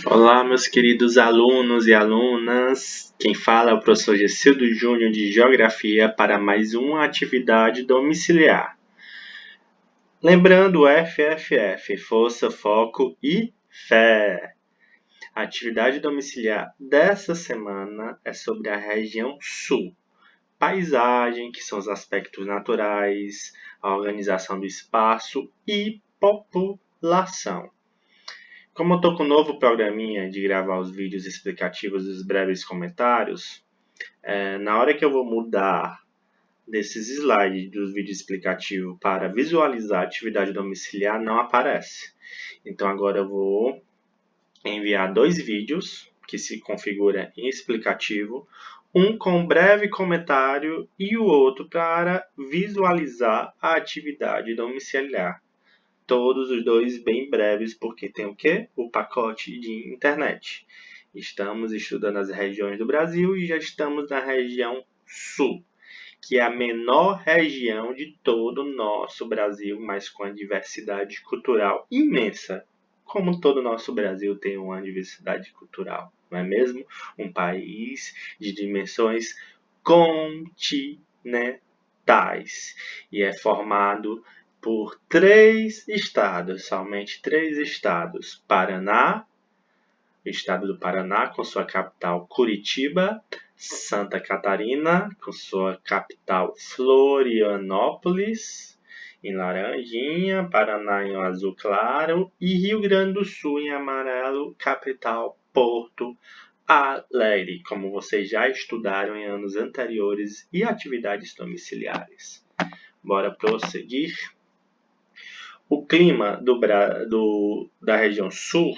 Olá, meus queridos alunos e alunas. Quem fala é o professor Gessildo Júnior de Geografia para mais uma atividade domiciliar. Lembrando o FFF, Força, Foco e Fé. A atividade domiciliar dessa semana é sobre a região sul. Paisagem, que são os aspectos naturais, a organização do espaço e população. Como eu estou com um novo programinha de gravar os vídeos explicativos e os breves comentários, na hora que eu vou mudar desses slides dos vídeos explicativos para visualizar a atividade domiciliar, não aparece. Então agora eu vou enviar 2 vídeos que se configura em explicativo, um com breve comentário e o outro para visualizar a atividade domiciliar. Todos os 2 bem breves, porque tem o quê? O pacote de internet. Estamos estudando as regiões do Brasil e já estamos na região sul, que é a menor região de todo o nosso Brasil, mas com a diversidade cultural imensa. Como todo o nosso Brasil tem uma diversidade cultural, não é mesmo? Um país de dimensões continentais e é formado por 3 estados, somente 3 estados. Paraná, o estado do Paraná, com sua capital Curitiba. Santa Catarina, com sua capital Florianópolis, em laranjinha. Paraná em azul claro. E Rio Grande do Sul, em amarelo, capital Porto Alegre, como vocês já estudaram em anos anteriores e atividades domiciliares. Bora prosseguir. O clima da região sul,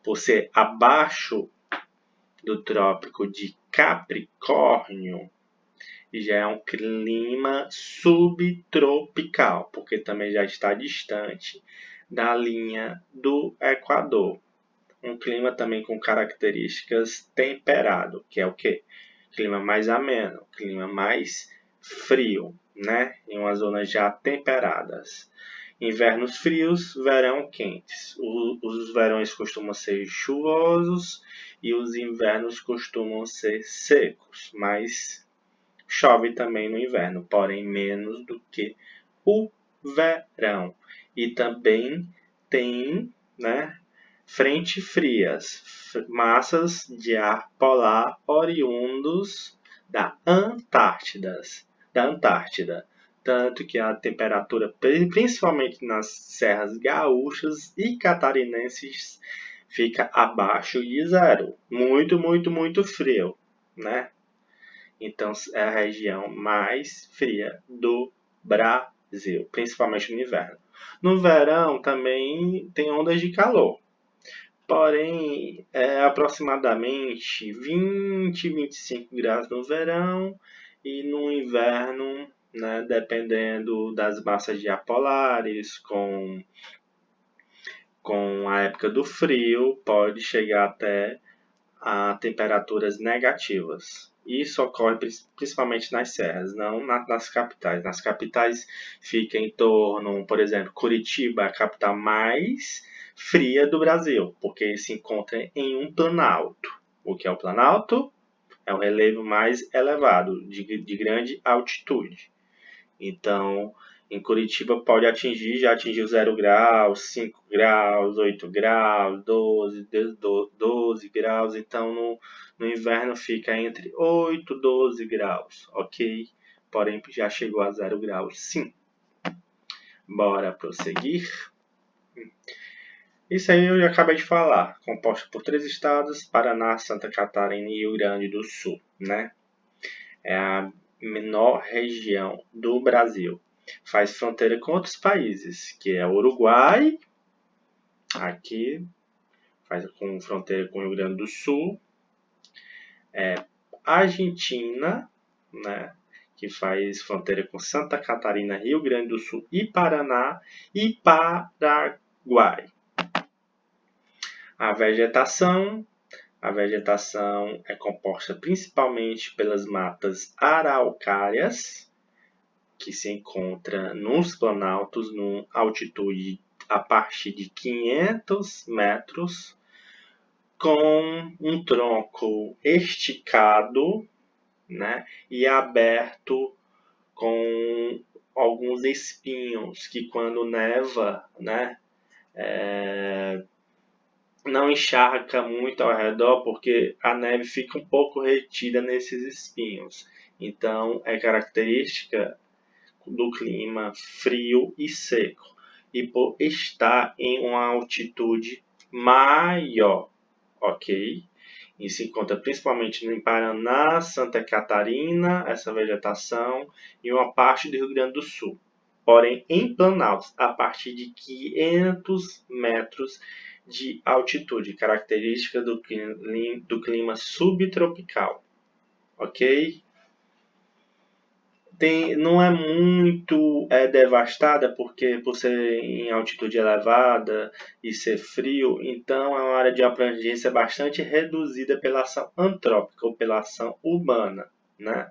por ser abaixo do trópico de Capricórnio, já é um clima subtropical, porque também já está distante da linha do Equador. Um clima também com características temperado, que é o quê? Clima mais ameno, clima mais frio, né? Em uma zona já temperadas. Invernos frios, verão quentes. Os verões costumam ser chuvosos e os invernos costumam ser secos, mas chove também no inverno, porém menos do que o verão. E também tem, frente frias, massas de ar polar oriundos da Antártida. Tanto que a temperatura, principalmente nas serras gaúchas e catarinenses, fica abaixo de 0. Muito, muito, muito frio, né? Então, é a região mais fria do Brasil, principalmente no inverno. No verão também tem ondas de calor, porém é aproximadamente 20, 25 graus no verão e no inverno, dependendo das massas de ar polares, com a época do frio, pode chegar até a temperaturas negativas. Isso ocorre principalmente nas serras, não nas capitais. Nas capitais fica em torno, por exemplo, Curitiba, a capital mais fria do Brasil, porque se encontra em um planalto. O que é o planalto? É o relevo mais elevado, de grande altitude. Então, em Curitiba já atingiu 0 graus, 5 graus, 8 graus, 12 graus. Então, no inverno fica entre 8 e 12 graus, ok? Porém, já chegou a 0 graus, sim. Bora prosseguir. Isso aí eu já acabei de falar, composto por 3 estados, Paraná, Santa Catarina e Rio Grande do Sul, né? É a menor região do Brasil. Faz fronteira com outros países, que é o Uruguai, aqui, faz fronteira com o Rio Grande do Sul, Argentina, né, que faz fronteira com Santa Catarina, Rio Grande do Sul e Paraná, e Paraguai. A vegetação é composta principalmente pelas matas araucárias, que se encontra nos planaltos, numa altitude a partir de 500 metros, com um tronco esticado, né, e aberto com alguns espinhos que quando neva, né, não encharca muito ao redor porque a neve fica um pouco retida nesses espinhos. Então é característica do clima frio e seco e por estar em uma altitude maior, ok? E se encontra principalmente no Paraná, Santa Catarina, essa vegetação, e uma parte do Rio Grande do Sul. Porém, em Planaltos, a partir de 500 metros de altitude, característica do clima subtropical, ok? Não é muito devastada porque por ser em altitude elevada e ser frio, então é uma área de abrangência bastante reduzida pela ação antrópica ou pela ação urbana, né?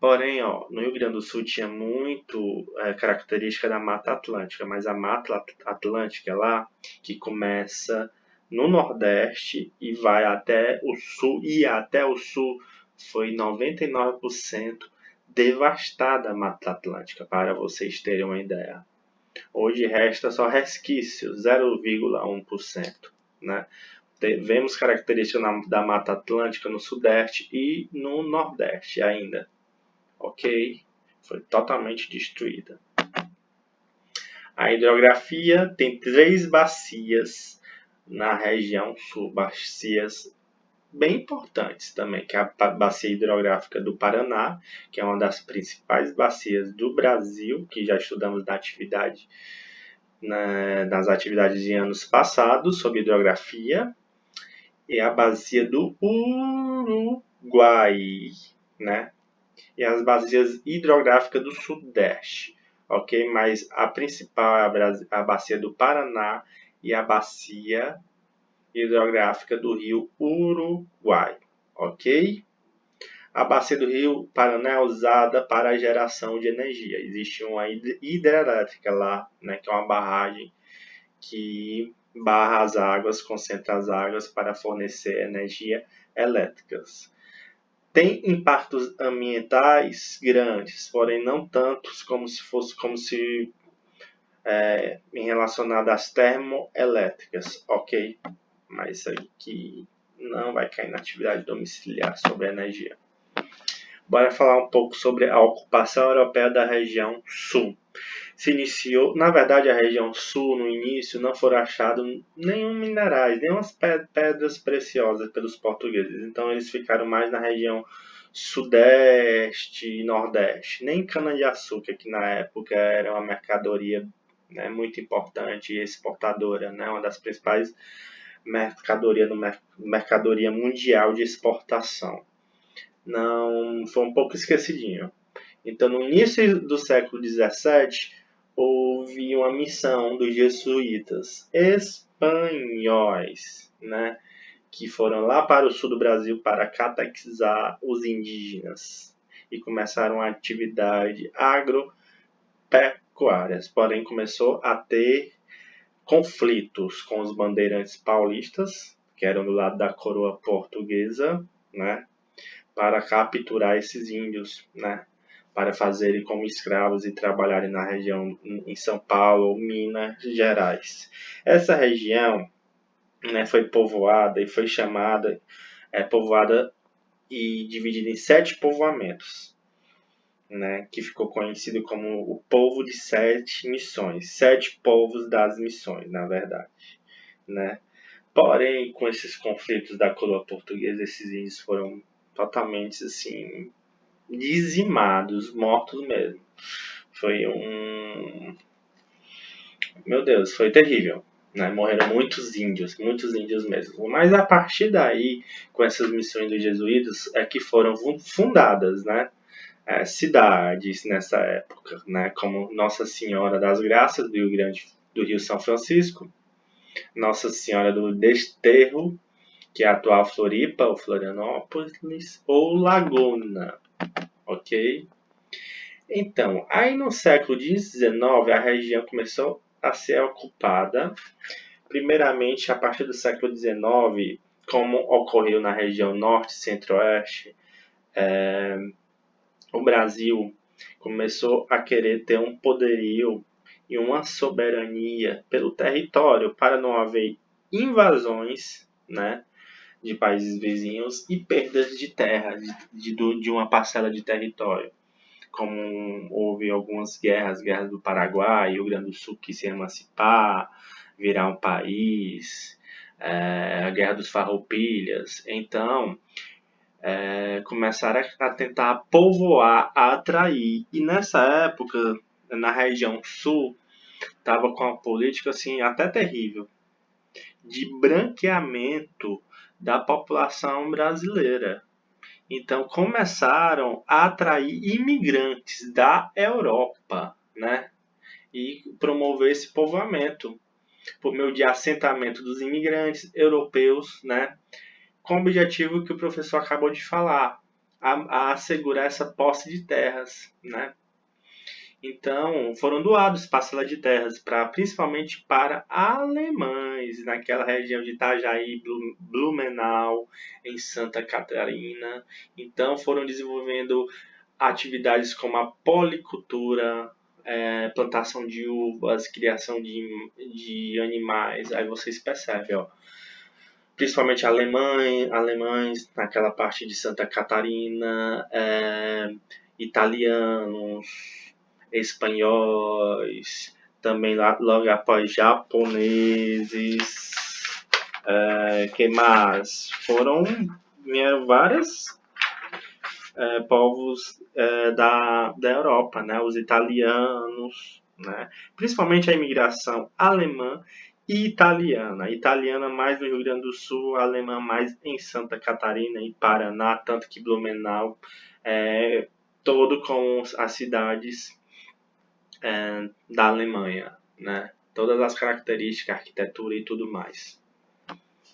Porém, no Rio Grande do Sul tinha muito característica da Mata Atlântica, mas a Mata Atlântica lá, que começa no Nordeste e vai até o Sul, foi 99% devastada a Mata Atlântica, para vocês terem uma ideia. Hoje resta só resquício, 0,1%. Né? Vemos características da Mata Atlântica no Sudeste e no Nordeste ainda. Ok? Foi totalmente destruída. A hidrografia tem 3 bacias na região sul, bacias bem importantes também, que é a bacia hidrográfica do Paraná, que é uma das principais bacias do Brasil, que já estudamos nas atividades de anos passados sobre hidrografia, e a bacia do Uruguai, né? E as bacias hidrográficas do Sudeste, ok? Mas a principal é a bacia do Paraná e a bacia hidrográfica do rio Uruguai, ok? A bacia do rio Paraná é usada para a geração de energia. Existe uma hidrelétrica lá, né, que é uma barragem que barra as águas, concentra as águas para fornecer energia elétrica. Tem impactos ambientais grandes, porém não tantos como se em relacionado às termoelétricas, ok? Mas isso aqui não vai cair na atividade domiciliar sobre energia. Bora falar um pouco sobre a ocupação europeia da região sul. Se iniciou, na verdade, a região sul, no início, não foram achados nenhum minerais, nenhumas pedras preciosas pelos portugueses. Então, eles ficaram mais na região sudeste e nordeste. Nem cana-de-açúcar, que na época era uma mercadoria, né, muito importante e exportadora, né, uma das principais mercadoria mundial de exportação. Não, foi um pouco esquecidinho. Então, no início do século XVII, houve uma missão dos jesuítas espanhóis, né, que foram lá para o sul do Brasil para catequizar os indígenas e começaram a atividade agropecuária. Porém, começou a ter conflitos com os bandeirantes paulistas, que eram do lado da coroa portuguesa, né, para capturar esses índios, né, para fazerem como escravos e trabalharem na região em São Paulo ou Minas Gerais. Essa região, né, foi povoada e foi povoada e dividida em 7 povoamentos, né, que ficou conhecido como o povo de 7 missões, 7 povos das missões, na verdade, né. Porém, com esses conflitos da coroa portuguesa, esses índios foram totalmente assim dizimados, mortos mesmo. Foi meu Deus, foi terrível, né? Morreram muitos índios mesmo. Mas a partir daí, com essas missões dos jesuítas, é que foram fundadas, né, cidades nessa época, né, como Nossa Senhora das Graças do Rio São Francisco, Nossa Senhora do Desterro, que é a atual Floripa ou Florianópolis, ou Laguna, ok? Então, aí no século XIX, a região começou a ser ocupada, primeiramente a partir do século XIX, como ocorreu na região norte e centro-oeste, o Brasil começou a querer ter um poderio e uma soberania pelo território para não haver invasões, né, de países vizinhos e perdas de terra, de uma parcela de território. Como houve algumas guerras do Paraguai, o Rio Grande do Sul quis se emancipar, virar um país, a Guerra dos Farroupilhas. Então, começaram a tentar povoar, a atrair. E nessa época, na região sul, estava com uma política assim até terrível de branqueamento da população brasileira. Então começaram a atrair imigrantes da Europa, né? E promover esse povoamento por meio de assentamento dos imigrantes europeus, né? Com o objetivo que o professor acabou de falar, a assegurar essa posse de terras, né? Então, foram doados parcelas de terras principalmente para alemães, naquela região de Itajaí, Blumenau, em Santa Catarina. Então, foram desenvolvendo atividades como a policultura, plantação de uvas, criação de animais. Aí vocês percebem, ó, principalmente alemães naquela parte de Santa Catarina, italianos, espanhóis, também logo após japoneses, que mais? Vieram vários povos da Europa, né? Os italianos, né? Principalmente a imigração alemã e italiana. Italiana mais no Rio Grande do Sul, alemã mais em Santa Catarina e Paraná, tanto que Blumenau, todo com as cidades da Alemanha, né? Todas as características, arquitetura e tudo mais.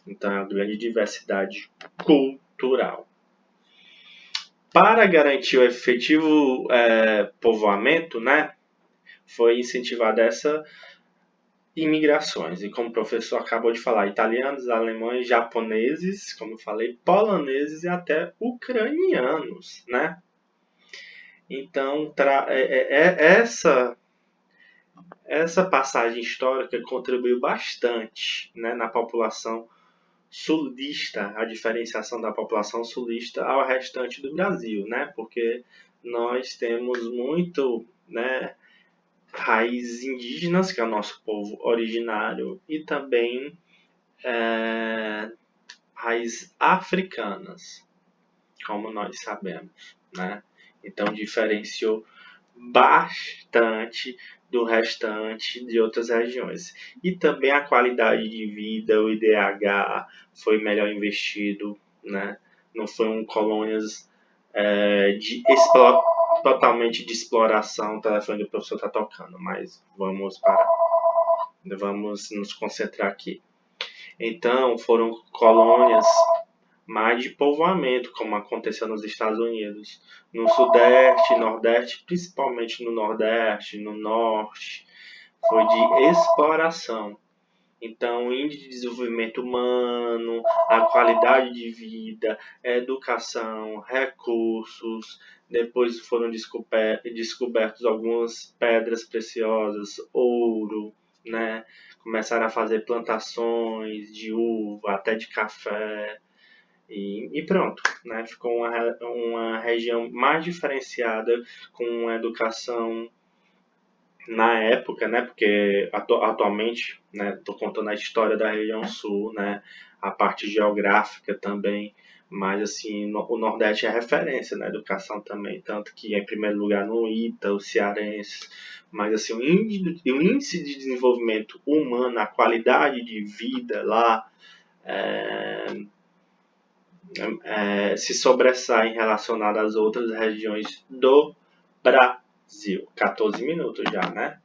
Então é uma grande diversidade cultural. Para garantir o efetivo povoamento, né, foi incentivada essa imigrações. E como o professor acabou de falar, italianos, alemães, japoneses, como eu falei, poloneses e até ucranianos, né? Então, essa passagem histórica contribuiu bastante, né, na população sulista, a diferenciação da população sulista ao restante do Brasil, né? Porque nós temos muito, né, raízes indígenas, que é o nosso povo originário, e também raízes africanas, como nós sabemos, né? Então diferenciou bastante do restante de outras regiões. E também a qualidade de vida, o IDH foi melhor investido, né? Não foram colônias totalmente de exploração. O telefone do professor está tocando, mas vamos parar. Vamos nos concentrar aqui. Então, foram colônias mais de povoamento, como aconteceu nos Estados Unidos. No Sudeste, Nordeste, principalmente no Nordeste, no Norte, foi de exploração. Então, o índice de desenvolvimento humano, a qualidade de vida, a educação, recursos. Depois foram descobertos algumas pedras preciosas, ouro, né? Começaram a fazer plantações de uva, até de café. E pronto, né? Ficou uma região mais diferenciada, com uma educação na época, né? Porque atualmente, né? Estou contando a história da região sul, né? A parte geográfica também, mas assim, o Nordeste é referência na educação também, tanto que é em primeiro lugar no ITA, o cearense, mas assim, o índice de desenvolvimento humano, a qualidade de vida lá se sobressai relacionado às outras regiões do Brasil. 14 minutos já, né?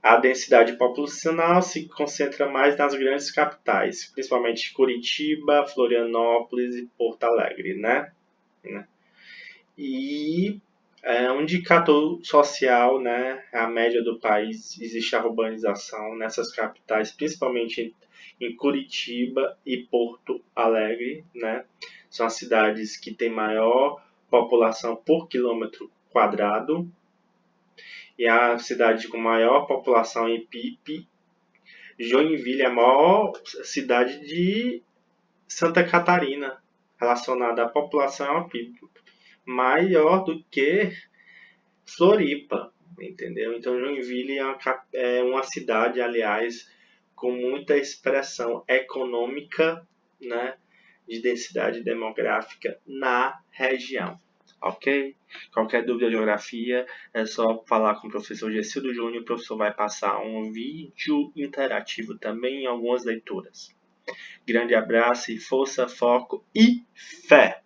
A densidade populacional se concentra mais nas grandes capitais, principalmente Curitiba, Florianópolis e Porto Alegre, né? E Um indicador social, né, a média do país, existe a urbanização nessas capitais, principalmente em Curitiba e Porto Alegre, né, são as cidades que têm maior população por quilômetro quadrado, e a cidade com maior população em PIB, Joinville é a maior cidade de Santa Catarina, relacionada à população ao PIB, maior do que Floripa, entendeu? Então Joinville é uma cidade, aliás, com muita expressão econômica, né, de densidade demográfica na região, ok? Qualquer dúvida de geografia é só falar com o professor Gessildo Júnior, o professor vai passar um vídeo interativo também em algumas leituras. Grande abraço e força, foco e fé!